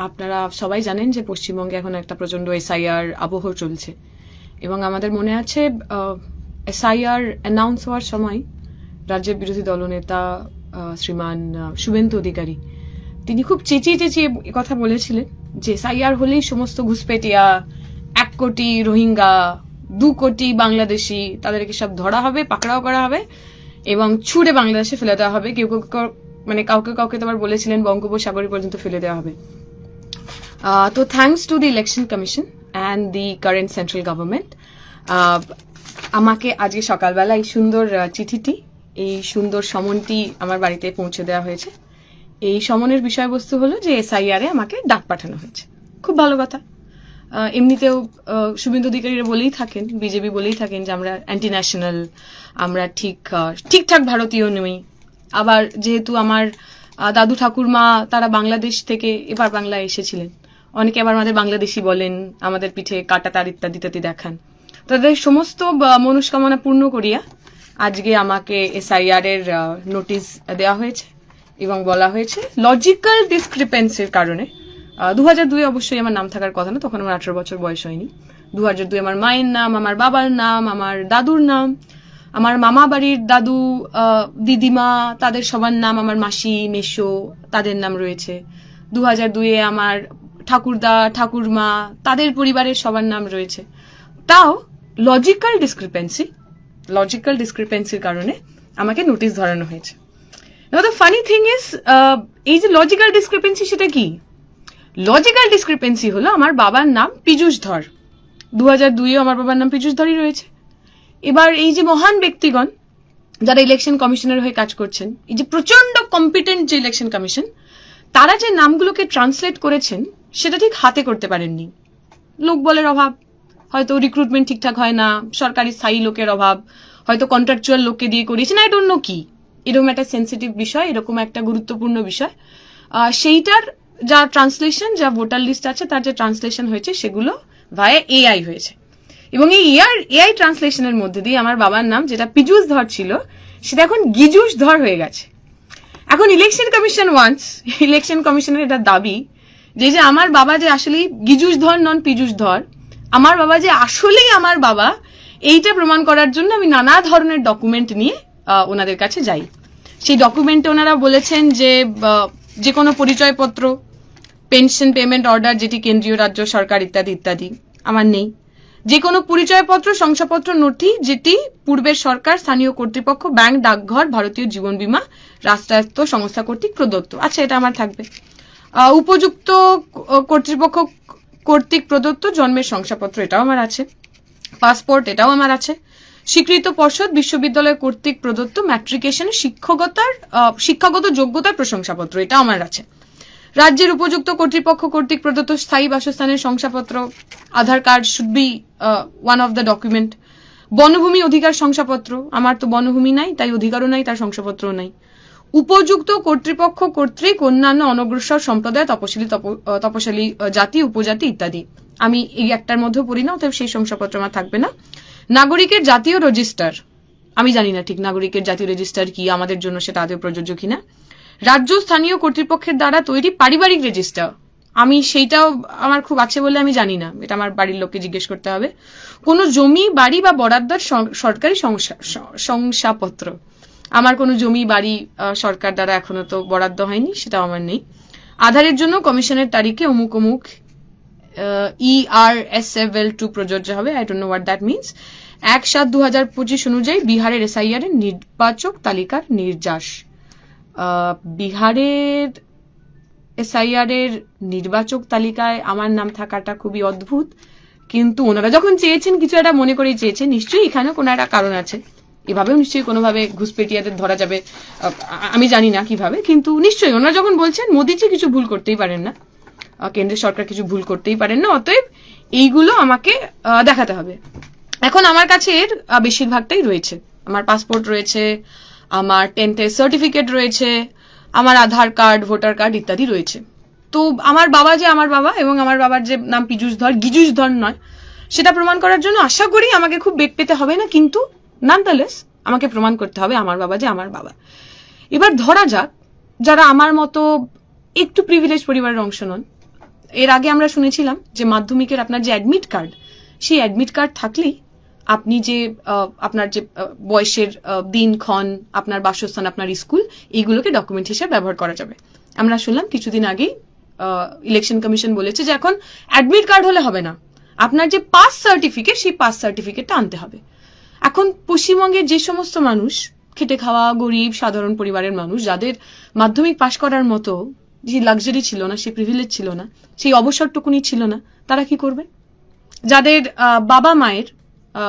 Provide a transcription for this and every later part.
আপনারা সবাই জানেন যে পশ্চিমবঙ্গে এখন একটা প্রচন্ড এসআইআর আবহ চলছে এবং আমাদের মনে আছে এসআইআর অ্যানাউন্স হওয়ার সময় রাজ্যের বিরোধী দলনেতা শ্রীমান শুভেন্দু অধিকারী তিনি খুব চেঁচিয়ে চেঁচিয়ে কথা বলেছিলেন যে এসআইআর হলেই সমস্ত ঘুষপেটিয়া 1 কোটি রোহিঙ্গা 2 কোটি বাংলাদেশি তাদেরকে সব ধরা হবে, পাকড়াও করা হবে এবং ছুড়ে বাংলাদেশে ফেলে দেওয়া হবে। কেউ মানে কাউকে কাউকে তো আবার বলেছিলেন বঙ্গোপসাগরে পর্যন্ত ফেলে দেওয়া হবে। তো thanks to the election commission and the current central government আমাকে আজকে সকালবেলা এই সুন্দর চিঠিটি, এই সুন্দর সমনটি আমার বাড়িতে পৌঁছে দেওয়া হয়েছে। এই সমনের বিষয়বস্তু হলো যে এসআইআর এ আমাকে ডাক পাঠানো হয়েছে। খুব ভালো কথা। এমনিতেও শুভেন্দু অধিকারীরা বলেই থাকেন, বিজেপি বলেই থাকেন যে আমরা অ্যান্টি ন্যাশনাল, আমরা ঠিকঠাক ভারতীয় নই। আবার যেহেতু আমার দাদু ঠাকুরমা তারা বাংলাদেশ থেকে এবার বাংলায় এসেছিলেন, অনেকে আবার আমাদের বাংলাদেশি বলেন, আমাদের পিঠে কাটা তার ইত্যাদি ইত্যাদি দেখান। তাদের সমস্ত মনস্কামনা পূর্ণ করিয়া আজকে আমাকে এসআইআর এর নোটিশ দেওয়া হয়েছে এবং বলা হয়েছে লজিক্যাল ডিসক্রিপেন্সির কারণে 2002 অবশ্যই আমার নাম থাকার কথা না, তখন আমার 18 বছর বয়স হয়নি। 2002 আমার মায়ের নাম, আমার বাবার নাম, আমার দাদুর নাম, আমার মামা বাড়ির দাদু দিদিমা তাদের সবার নাম, আমার মাসি মেশো তাদের নাম রয়েছে। 2002 আমার ঠাকুরদা ঠাকুরমা তাদের পরিবারের সবার নাম রয়েছে। তাও লজিক্যাল ডিসক্রিপেন্সির কারণে আমাকে নোটিশ ধরানো হয়েছে। দ্য ফানি থিং ইজ, এই যে লজিক্যাল ডিসক্রিপেন্সি, সেটা কি? লজিক্যাল ডিসক্রিপেন্সি হলো আমার বাবার নাম পীযূষ ধর, 2002 আমার বাবার নাম পীযূষ ধরই রয়েছে। এবার এই যে মহান ব্যক্তিগণ যারা ইলেকশন কমিশনের হয়ে কাজ করছেন, এই যে প্রচন্ড কম্পিটেন্ট যে ইলেকশন কমিশন, তারা যে নামগুলোকে ট্রান্সলেট করেছেন সেটা ঠিক হাতে করতে পারেননি। লোকবলের অভাব, হয়তো রিক্রুটমেন্ট ঠিকঠাক হয় না, সরকারি স্থায়ী লোকের অভাব, হয়তো কন্ট্রাকচুয়াল লোককে দিয়ে করিয়েছেন, আই ডোন্ট নো কি। এরকম একটা সেন্সিটিভ বিষয়, এরকম একটা গুরুত্বপূর্ণ বিষয়, সেইটার যা ট্রান্সলেশন, যা ভোটার লিস্ট আছে তার যে ট্রান্সলেশন হয়েছে সেগুলো ভায়া এআই হয়েছে। এবং এই এআই ট্রান্সলেশনের মধ্যে দিয়ে আমার বাবার নাম যেটা পীযূষ ধর ছিল সেটা এখন গিজুষ ধর হয়ে গেছে। এখন ইলেকশন কমিশনের এটা দাবি যে আমার বাবা যে আসলে গিজুষ ধর নন পীযূষ ধর, আমার বাবা যে আসলেই আমার বাবা, এইটা প্রমাণ করার জন্য আমি নানা ধরনের ডকুমেন্ট নিয়ে ওনাদের কাছে যাই। সেই ডকুমেন্টে ওনারা বলেছেন যে কোনো পরিচয়পত্র, পেনশন পেমেন্ট অর্ডার যেটি কেন্দ্রীয় রাজ্য সরকার ইত্যাদি ইত্যাদি আমার নেই। যে কোনো পরিচয়পত্র, শংসাপত্র, নথি যেটি পূর্বের সরকার, স্থানীয় কর্তৃপক্ষ, ব্যাংক, ডাকঘর, ভারতীয় জীবন বীমা, রাষ্ট্রায়ত্ত সংস্থা কর্তৃক প্রদত্ত, আচ্ছা এটা আমার থাকবে। উপযুক্ত কর্তৃপক্ষ কর্তৃক প্রদত্ত জন্মের শংসাপত্র, এটাও আমার আছে। পাসপোর্ট, এটাও আমার আছে। স্বীকৃত পর্ষদ বিশ্ববিদ্যালয় কর্তৃক প্রদত্ত ম্যাট্রিকেশনের শিক্ষাগত যোগ্যতার প্রশংসাপত্র, এটা আমার আছে। রাজ্যের উপযুক্ত কর্তৃপক্ষ কর্তৃক প্রদত্ত স্থায়ী বাসস্থানের শংসাপত্র, Aadhaar card should be one of the document. বনভূমি অধিকার শংসাপত্র, আমার তো বনভূমি নাই, তাই অধিকারও নাই, তার শংসাপত্রও নাই। উপযুক্ত কর্তৃপক্ষ কর্তৃক অন্যান্য অনগ্রসর সম্প্রদায়, তপশালী জাতি, উপজাতি ইত্যাদি, আমি এই একটার মধ্যে পড়ি না, অতএব সেই শংসাপত্র আমার থাকবে না। নাগরিকের জাতীয় রেজিস্টার, আমি জানি না ঠিক নাগরিকের জাতীয় রেজিস্টার কি, আমাদের জন্য সেটা আদৌ প্রযোজ্য কিনা। রাজ্য স্থানীয় কর্তৃপক্ষের দ্বারা তৈরি পারিবারিক রেজিস্টার, আমি সেইটাও আমার খুব আছে বলে আমি জানি না, এটা আমার বাড়ির লোককে জিজ্ঞেস করতে হবে। কোনো জমি, বাড়ি বা বরাদ্দর সরকারি শংসাপত্র, আমার কোনো জমি বাড়ি সরকার দ্বারা এখনো তো বরাদ্দ হয়নি, সেটাও আমার নেই। আধারের জন্য কমিশনের তারিখে অমুক ERSFL2 প্রযোজ্য হবে, I don't know what that means. 1/7/2025 অনুযায়ী বিহারের এসআইআর এর নির্বাচক তালিকার নির্যাস। বিহারের এসআইআর এর নির্বাচক তালিকায় আমার নাম থাকাটা খুবই অদ্ভুত, কিন্তু ওনারা যখন চেয়েছেন কিছু একটা মনে করেই চেয়েছেন, নিশ্চয়ই এখানে কোনো একটা কারণ আছে। এভাবেও নিশ্চয়ই কোনোভাবে ঘুষপেটিয়াদের ধরা যাবে, আমি জানি না কিভাবে, কিন্তু নিশ্চয়ই ওনারা যখন বলছেন মোদিজি কিছু ভুল করতেই পারেন না, কেন্দ্রের সরকার কিছু ভুল করতেই পারেন না, অতএব এইগুলো আমাকে দেখাতে হবে। এখন আমার কাছে এর বেশিরভাগটাই রয়েছে, আমার পাসপোর্ট রয়েছে, আমার 10th সার্টিফিকেট রয়েছে, আমার আধার কার্ড, ভোটার কার্ড ইত্যাদি রয়েছে। তো আমার বাবা যে আমার বাবা এবং আমার বাবার যে নাম পীযূষ ধর, গিজুষ ধর নয়, সেটা প্রমাণ করার জন্য আশা করি আমাকে খুব বেগ পেতে হবে না, কিন্তু নানদালেস আমাকে প্রমাণ করতে হবে আমার বাবা যে আমার বাবা। এবার ধরা যাক যারা আমার মতো একটু প্রিভিলেজ পরিবারের অংশ নন, এর আগে আমরা শুনেছিলাম যে মাধ্যমিকের আপনার যে অ্যাডমিট কার্ড, সেই অ্যাডমিট কার্ড থাকলেই আপনি যে আপনার যে বয়সের দিনক্ষণ, আপনার বাসস্থান, আপনার স্কুল, এইগুলোকে ডকুমেন্ট হিসেবে ব্যবহার করা যাবে। আমরা শুনলাম কিছুদিন আগেই ইলেকশন কমিশন বলেছে যে এখন অ্যাডমিট কার্ড হলে হবে না, আপনার যে পাস সার্টিফিকেট, সেই পাস সার্টিফিকেটটা আনতে হবে। এখন পশ্চিমবঙ্গের যে সমস্ত মানুষ খেটে খাওয়া গরিব সাধারণ পরিবারের মানুষ, যাদের মাধ্যমিক পাশ করার মতো যে লাক্সারি ছিল না, সেই প্রিভিলেজ ছিল না, সেই অবসরটুকুনি ছিল না, তারা কি করবে? যাদের বাবা মায়ের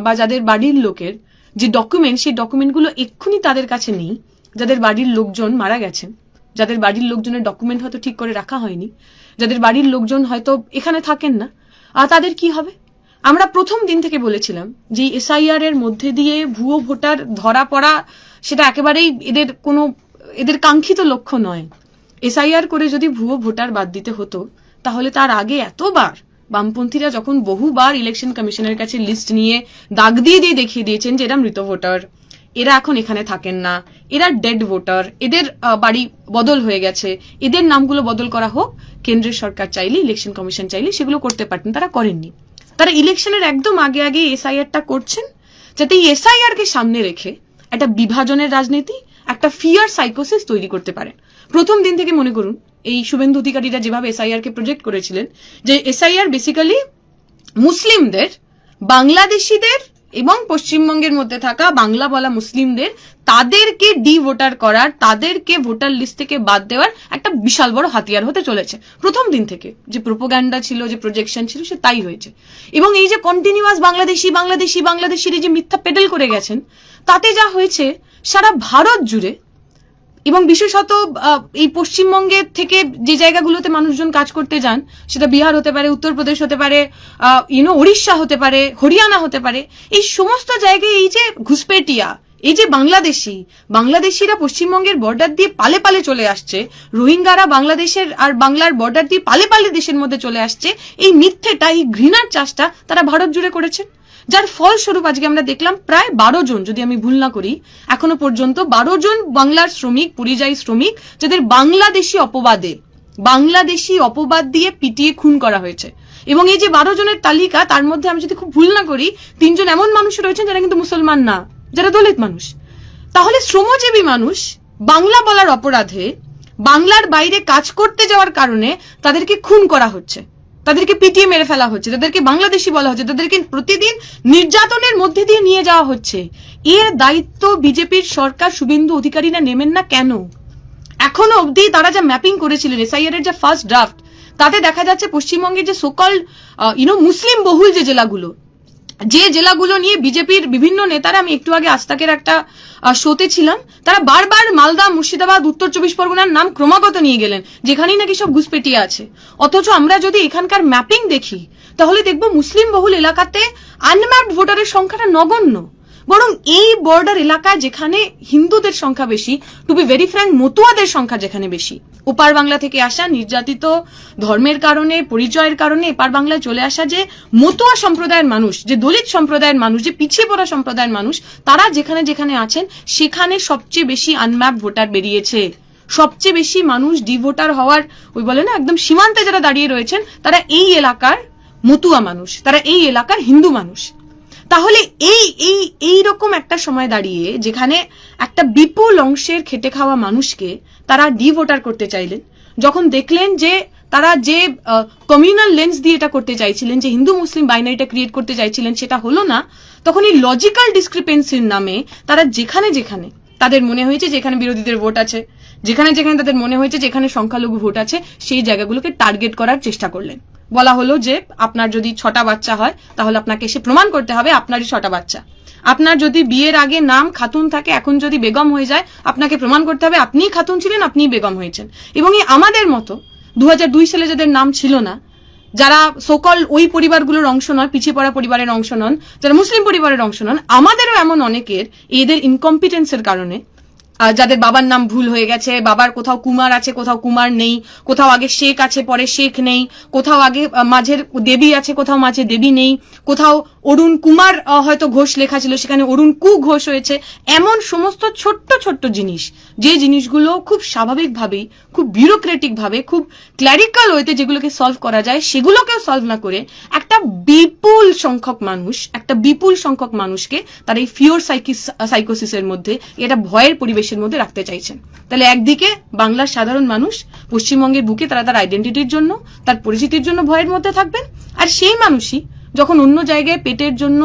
বা যাদের বাড়ির লোকের যে ডকুমেন্ট, সেই ডকুমেন্টগুলো এক্ষুনি তাদের কাছে নেই, যাদের বাড়ির লোকজন মারা গেছেন, যাদের বাড়ির লোকজনের ডকুমেন্ট হয়তো ঠিক করে রাখা হয়নি, যাদের বাড়ির লোকজন হয়তো এখানে থাকেন না, তাদের কি হবে? আমরা প্রথম দিন থেকে বলেছিলাম যে এসআইআর এর মধ্যে দিয়ে ভুয়ো ভোটার ধরা পড়া সেটা একেবারেই এদের কাঙ্ক্ষিত লক্ষ্য নয়। এসআইআর করে যদি ভুয়ো ভোটার বাদ দিতে হতো, তাহলে তার আগে এতবার বামপন্থীরা যখন বহুবার ইলেকশন কমিশনের কাছে লিস্ট নিয়ে দাগ দিয়ে দেখিয়ে দিয়েছেন যে এরা মৃত ভোটার, এরা এখন এখানে থাকেন না, এরা ডেড ভোটার, এদের বাড়ি বদল হয়ে গেছে, এদের নামগুলো বদল করা হোক, কেন্দ্রের সরকার চাইলে, ইলেকশন কমিশন চাইলে সেগুলো করতে পারতেন, তারা করেননি। তারা ইলেকশনের একদম আগে আগে এসআইআরটা করছেন, যাতে এই এসআইআর কে সামনে রেখে একটা বিভাজনের রাজনীতি, একটা ফিয়ার সাইকোসিস তৈরি করতে পারেন। প্রথম দিন থেকে মনে করুন এই শুভেন্দু অধিকারীরা যেভাবে এসআইআর কে প্রজেক্ট করেছিলেন, যে এসআইআর বেসিক্যালি মুসলিমদের, বাংলাদেশিদের এবং পশ্চিমবঙ্গের মধ্যে থাকা বাংলা বলা মুসলিমদের, তাদেরকে ডি ভোটার করার, তাদেরকে ভোটার লিস্ট থেকে বাদ দেওয়ার একটা বিশাল বড় হাতিয়ার হতে চলেছে। প্রথম দিন থেকে যে প্রোপাগান্ডা ছিল, যে প্রজেকশন ছিল, সে তাই হয়েছে। এবং এই যে কন্টিনিউয়াস বাংলাদেশি বাংলাদেশি বাংলাদেশির যে মিথ্যা পেডেল করে গেছেন, তাতে যা হয়েছে সারা ভারত জুড়ে এবং বিশেষত এই পশ্চিমবঙ্গের থেকে যে জায়গাগুলোতে মানুষজন কাজ করতে যান, সেটা বিহার হতে পারে, উত্তরপ্রদেশ হতে পারে, উড়িষ্যা হতে পারে, হরিয়ানা হতে পারে, এই সমস্ত জায়গায় এই যে ঘুষপেটিয়া, এই যে বাংলাদেশিরা পশ্চিমবঙ্গের বর্ডার দিয়ে পালে পালে চলে আসছে, রোহিঙ্গারা বাংলাদেশের আর বাংলার বর্ডার দিয়ে পালে পালে দেশের মধ্যে চলে আসছে, এই মিথ্যেটা, এই ঘৃণার চাষটা তারা ভারত জুড়ে করেছেন। যার ফলস্বরূপ আজকে আমরা দেখলাম প্রায় 12 জন, যদি আমি ভুল না করি, এখনো পর্যন্ত 12 জন বাংলার শ্রমিক, পরিযায়ী শ্রমিক, যাদের বাংলাদেশি অপবাদ দিয়ে পিটিয়ে খুন করা হয়েছে। এবং এই যে 12 জনের তালিকা, তার মধ্যে আমি যদি খুব ভুল না করি 3 জন এমন মানুষ রয়েছেন যারা কিন্তু মুসলমান না, যারা দলিত মানুষ। তাহলে শ্রমজীবী মানুষ বাংলা বলার অপরাধে বাংলার বাইরে কাজ করতে যাওয়ার কারণে তাদেরকে খুন করা হচ্ছে, তাদেরকে পিটিয়ে মেরে ফেলা হচ্ছে, তাদেরকে বাংলাদেশি বলা হচ্ছে, তাদেরকে প্রতিদিন নির্যাতনের মধ্যে দিয়ে নিয়ে যাওয়া হচ্ছে। এর দায়িত্ব বিজেপির সরকার, শুভেন্দু অধিকারীরা নেবেন না কেন? এখনো অবধি তারা যা ম্যাপিং করেছিলেন, এসআইআর এর যা ফার্স্ট ড্রাফট, তাতে দেখা যাচ্ছে পশ্চিমবঙ্গের যে সোকল মুসলিম বহুল যে জেলাগুলো নিয়ে বিজেপির বিভিন্ন নেতারা, আমি একটু আগে আজতাকের একটা শোতে ছিলাম, তারা বারবার মালদা, মুর্শিদাবাদ, উত্তর 24 পরগনার নাম ক্রমাগত নিয়ে গেলেন, যেখানেই নাকি সব ঘুষপেটিয়ে আছে। অথচ আমরা যদি এখানকার ম্যাপিং দেখি, তাহলে দেখব মুসলিম বহুল এলাকাতে আনম্যাপড ভোটারের সংখ্যাটা নগণ্য। বরং এই বর্ডার এলাকায় যেখানে হিন্দুদের সংখ্যা বেশি, টু বি ভেরি ফ্র্যাঙ্ক মতুয়াদের সংখ্যা যেখানে বেশি, ওপার বাংলা থেকে আসা নির্যাতিত ধর্মের কারণে, পরিচয়ের কারণে এপার বাংলায় চলে আসা যে মতুয়া সম্প্রদায়ের মানুষ, যে দলিত সম্প্রদায়ের মানুষ, যে পিছিয়ে পড়া সম্প্রদায়ের মানুষ, তারা যেখানে যেখানে আছেন সেখানে সবচেয়ে বেশি আনম্যাপ ভোটার বেরিয়েছে। সবচেয়ে বেশি মানুষ ডি ভোটার হওয়ার, ওই বলে না, একদম সীমান্তে যারা দাঁড়িয়ে রয়েছেন, তারা এই এলাকার মতুয়া মানুষ, তারা এই এলাকার হিন্দু মানুষ। তাহলে এই রকম একটা সময় দাঁড়িয়ে, যেখানে একটা বিপুল অংশের খেটে খাওয়া মানুষকে তারা ডি ভোটার করতে চাইলেন, যখন দেখলেন যে তারা যে কমিউনাল লেন্স দিয়ে এটা করতে চাইছিলেন, যে হিন্দু মুসলিম বাইনারিটা ক্রিয়েট করতে চাইছিলেন, সেটা হলো না, তখন এই লজিক্যাল ডিসক্রিপেন্সির নামে তারা যেখানে যেখানে তাদের মনে হয়েছে যেখানে বিরোধীদের ভোট আছে, যেখানে যেখানে তাদের মনে হয়েছে যেখানে সংখ্যালঘু ভোট আছে, সেই জায়গাগুলোকে টার্গেট করার চেষ্টা করলেন। বলা হলো যে আপনার যদি 6টা বাচ্চা হয়, তাহলে আপনাকে এসে প্রমাণ করতে হবে আপনারই 6টা বাচ্চা। আপনার যদি বিয়ের আগে নাম খাতুন থাকে, এখন যদি বেগম হয়ে যায়, আপনাকে প্রমাণ করতে হবে আপনিই খাতুন ছিলেন, আপনিই বেগম হয়েছেন। এবং এই আমাদের মতো 2002 সালে যাদের নাম ছিল না, যারা সোকল ওই পরিবারগুলোর অংশ নয়, পিছিয়ে পড়া পরিবারের অংশ নন, যারা মুসলিম পরিবারের অংশ নন, আমাদেরও এমন অনেকের এদের ইনকম্পিটেন্সের কারণে যাদের বাবার নাম ভুল হয়ে গেছে, বাবার কোথাও কুমার আছে কোথাও কুমার নেই, কোথাও আগে শেখ আছে পরে শেখ নেই, কোথাও আগে মাঝের দেবী আছে কোথাও মাঝে দেবী নেই, কোথাও অরুণ কুমার হয়তো ঘোষ লেখা ছিল সেখানে অরুণ কু ঘোষ হয়েছে, এমন সমস্ত ছোট্ট ছোট্ট জিনিস, যে জিনিসগুলো খুব স্বাভাবিকভাবেই, খুব বিউরোক্রেটিক ভাবে, খুব ক্ল্যারিক্যাল ওয়েতে যেগুলোকে সলভ করা যায় সেগুলোকেও সলভ না করে একটা বিপুল সংখ্যক মানুষকে তার এই ফিওর সাইকোসিসের মধ্যে, এটা ভয়ের পরিবেশের মধ্যে রাখতে চাইছেন। তাহলে একদিকে বাংলার সাধারণ মানুষ পশ্চিমবঙ্গের বুকে তারা তার আইডেন্টিটির জন্য, তার পরিচিতির জন্য ভয়ের মধ্যে থাকবেন, আর সেই মানুষই যখন অন্য জায়গায় পেটের জন্য,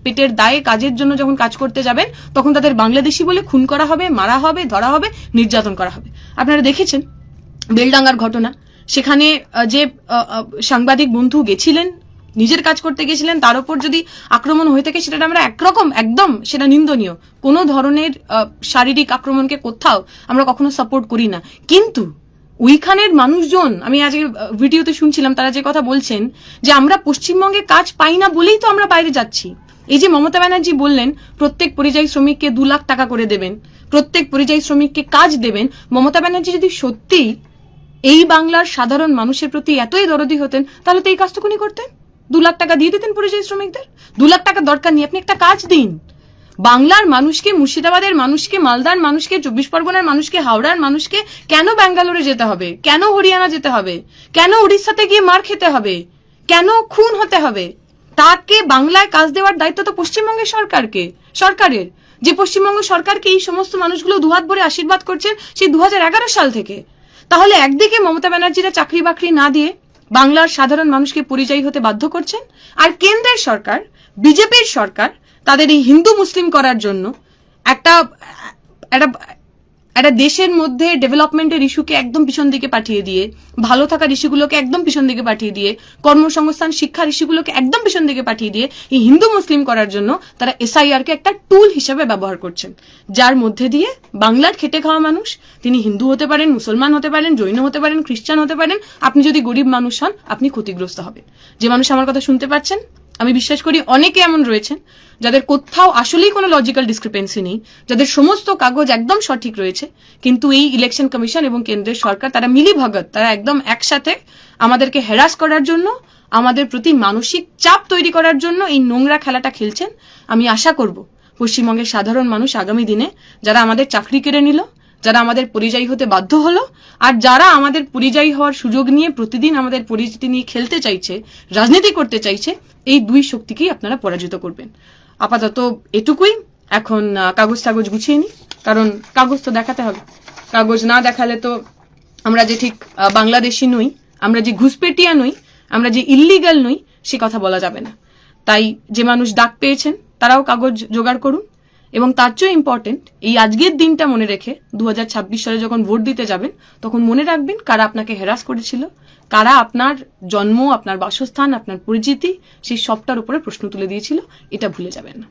পেটের দায়ে কাজের জন্য যখন কাজ করতে যাবেন তখন তাদের বাংলাদেশি বলে খুন করা হবে, মারা হবে, ধরা হবে, নির্যাতন করা হবে। আপনারা দেখেছেন বেলডাঙ্গার ঘটনা, সেখানে যে সাংবাদিক বন্ধু গেছিলেন, নিজের কাজ করতে গেছিলেন, তার উপর যদি আক্রমণ হয়ে থাকে সেটা আমরা একরকম একদম সেটা নিন্দনীয়। কোনো ধরনের শারীরিক আক্রমণকে কোথাও আমরা কখনো সাপোর্ট করি না, কিন্তু ওইখানের মানুষজন, আমি আজকে ভিডিওতে শুনছিলাম তারা যে কথা বলছেন যে আমরা পশ্চিমবঙ্গে কাজ পাই না বলেই তো আমরা বাইরে যাচ্ছি। এই যে মমতা ব্যানার্জি বললেন প্রত্যেক পরিযায়ী শ্রমিককে 2 লাখ টাকা করে দেবেন, প্রত্যেক পরিযায়ী শ্রমিককে কাজ দেবেন, মমতা ব্যানার্জি যদি সত্যি এই বাংলার সাধারণ মানুষের প্রতি এতই দরদি হতেন তাহলে তো এই কাজটুকুনি করতেন, 2 লাখ টাকা দিয়ে দিতেন পরিযায়ী শ্রমিকদের। 2 লাখ টাকা দরকার নেই, আপনি একটা কাজ দিন। বাংলার মানুষকে, মুর্শিদাবাদের মানুষকে, মালদার মানুষকে, 24 পরগনার মানুষকে, হাওড়ার মানুষকে কেন ব্যাঙ্গালোরে যেতে হবে, কেন হরিয়ানা যেতে হবে, কেন উড়িষ্যাতে গিয়ে মার খেতে হবে, কেন খুন হতে হবে? তাকে বাংলায় কাজ দেওয়ার দায়িত্ব তো পশ্চিমবঙ্গের সরকারের, যে পশ্চিমবঙ্গ সরকারকে এই সমস্ত মানুষগুলো দুহাত ভরে আশীর্বাদ করছেন সেই 2011 সাল থেকে। তাহলে একদিকে মমতা ব্যানার্জিরা চাকরি বাকরি না দিয়ে বাংলার সাধারণ মানুষকে পরিযায়ী হতে বাধ্য করছেন, আর কেন্দ্রের সরকার, বিজেপির সরকার তাদের এই হিন্দু মুসলিম করার জন্য একটা দেশের মধ্যে ডেভেলপমেন্টের ইস্যুকে একদম পিছন দিকে পাঠিয়ে দিয়ে, ভালো থাকার ইস্যুগুলোকে একদম পিছন দিকে পাঠিয়ে দিয়ে, কর্মসংস্থান শিক্ষার ইস্যুগুলোকে একদম পিছন দিকে পাঠিয়ে দিয়ে এই হিন্দু মুসলিম করার জন্য তারা SIR কে একটা টুল হিসেবে ব্যবহার করছেন, যার মধ্যে দিয়ে বাংলার খেটে খাওয়া মানুষ, তিনি হিন্দু হতে পারেন, মুসলমান হতে পারেন, জৈন হতে পারেন, খ্রিস্টান হতে পারেন, আপনি যদি গরিব মানুষ হন আপনি ক্ষতিগ্রস্ত হবেন। যে মানুষ আমার কথা শুনতে পাচ্ছেন, আমি বিশ্বাস করি অনেকে এমন রয়েছেন যাদের কোথাও আসলেই কোনো লজিক্যাল ডিসক্রিপেন্সি নেই, যাদের সমস্ত কাগজ একদম সঠিক রয়েছে, কিন্তু এই ইলেকশন কমিশন এবং কেন্দ্রের সরকার তারা মিলিভগত, তারা একদম একসাথে আমাদেরকে হ্যারাস করার জন্য, আমাদের প্রতি মানসিক চাপ তৈরি করার জন্য এই নোংরা খেলাটা খেলছেন। আমি আশা করব পশ্চিমবঙ্গের সাধারণ মানুষ আগামী দিনে, যারা আমাদের চাকরি কেড়ে নিল, যারা আমাদের পরিযায়ী হতে বাধ্য হলো, আর যারা আমাদের পরিযায়ী হওয়ার সুযোগ নিয়ে প্রতিদিন আমাদের পরিচিতি নিয়ে খেলতে চাইছে, রাজনীতি করতে চাইছে, এই 2 শক্তিকেই আপনারা পরাজিত করবেন। আপাতত এটুকুই। এখন কাগজ গুছিয়ে নিই, কারণ কাগজ তো দেখাতে হবে। কাগজ না দেখালে তো আমরা যে ঠিক বাংলাদেশি নই, আমরা যে ঘুষপেটিয়া নই, আমরা যে ইল্লিগাল নই সে কথা বলা যাবে না। তাই যে মানুষ ডাক পেয়েছেন তারাও কাগজ জোগাড় করুন, এবং তার চেয়ে ইম্পর্টেন্ট এই আজকের দিনটা মনে রেখে 2026 সালে যখন ভোট দিতে যাবেন তখন মনে রাখবেন কারা আপনাকে হ্যারাস করেছিল, কারা আপনার জন্ম, আপনার বাসস্থান, আপনার পরিচিতি সেই সবটার উপরে প্রশ্ন তুলে দিয়েছিল, এটা ভুলে যাবেন না।